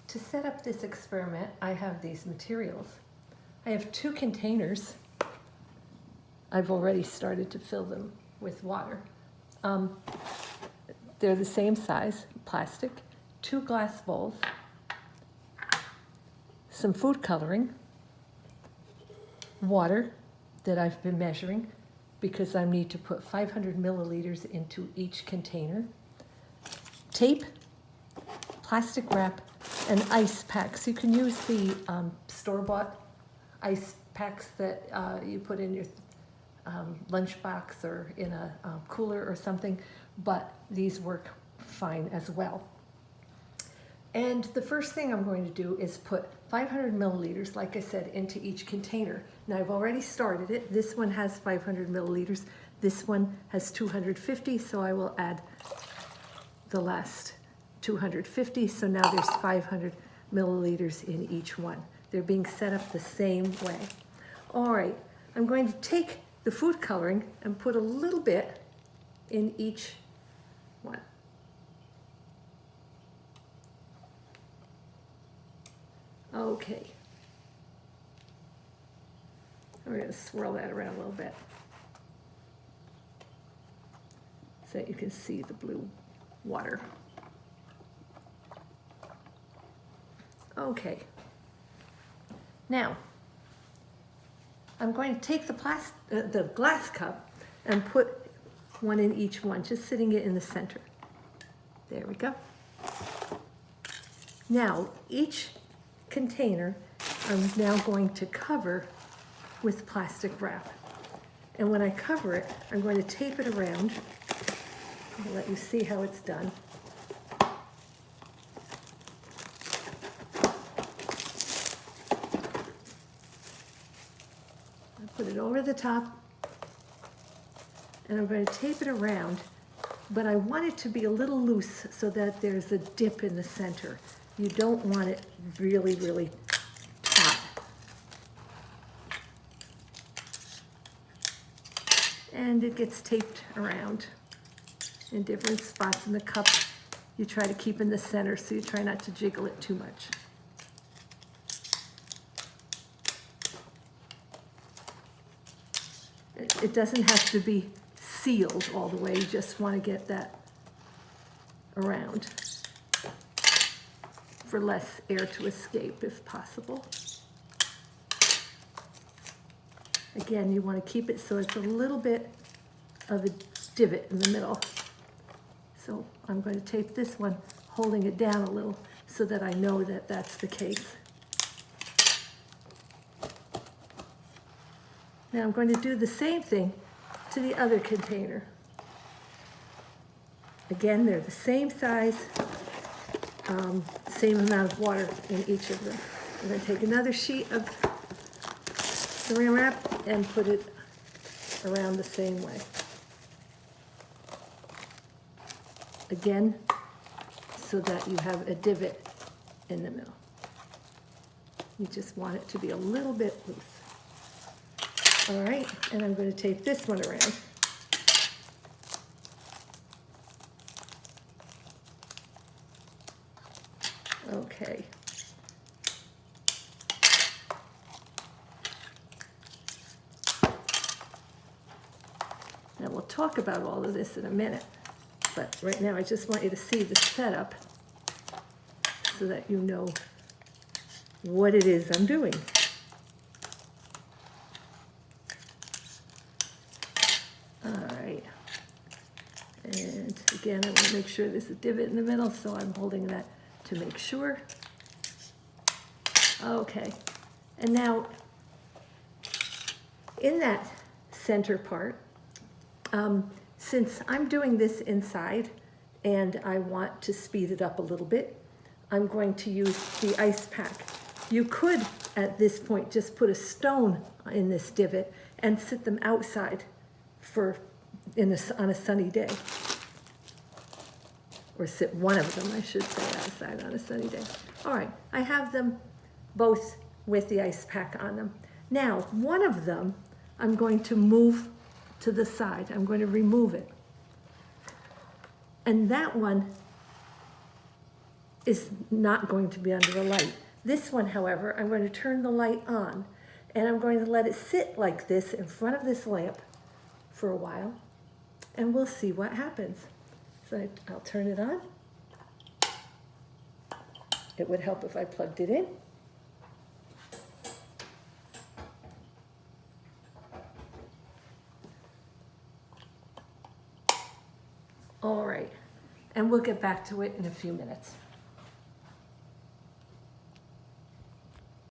To set up this experiment, I have these materials. I have 2 containers. I've already started to fill them with water. They're the same size, plastic, 2 glass bowls, some food coloring, water that I've been measuring because I need to put 500 milliliters into each container, tape, plastic wrap, and ice packs. You can use the store-bought ice packs that you put in your lunchbox or in a cooler or something, but these work fine as well. And the first thing I'm going to do is put 500 milliliters, like I said, into each container. Now I've already started it. This one has 500 milliliters. This one has 250, so I will add the last 250. So now there's 500 milliliters in each one. They're being set up the same way. All right, I'm going to take the food coloring and put a little bit in each one. Okay. We're going to swirl that around a little bit so that you can see the blue water. Okay. Now, I'm going to take the glass cup and put one in each one, just sitting it in the center. There we go. Now, each container I'm now going to cover with plastic wrap. And when I cover it, I'm going to tape it around. I'll let you see how it's done. Put it over the top, and I'm going to tape it around, but I want it to be a little loose so that there's a dip in the center. You don't want it really, really taut. And it gets taped around in different spots in the cup. You try to keep in the center, so you try not to jiggle it too much. It doesn't have to be sealed all the way, you just want to get that around for less air to escape if possible. Again, you want to keep it so it's a little bit of a divot in the middle. So I'm going to tape this one, holding it down a little so that I know that that's the case. Now I'm going to do the same thing to the other container. Again, they're the same size, same amount of water in each of them. I'm going to take another sheet of saran wrap and put it around the same way. Again, so that you have a divot in the middle. You just want it to be a little bit loose. All right, and I'm going to tape this one around. Okay. Now we'll talk about all of this in a minute, but right now I just want you to see the setup so that you know what it is I'm doing. And again, I want to make sure there's a divot in the middle, so I'm holding that to make sure. Okay, and now in that center part, since I'm doing this inside and I want to speed it up a little bit, I'm going to use the ice pack. You could, at this point, just put a stone in this divot and sit them outside on a sunny day. Or sit one of them, I should say, outside on a sunny day. All right, I have them both with the ice pack on them. Now, one of them I'm going to move to the side. I'm going to remove it. And that one is not going to be under the light. This one, however, I'm going to turn the light on, and I'm going to let it sit like this in front of this lamp for a while, and we'll see what happens. So I'll turn it on. It would help if I plugged it in. All right, and we'll get back to it in a few minutes.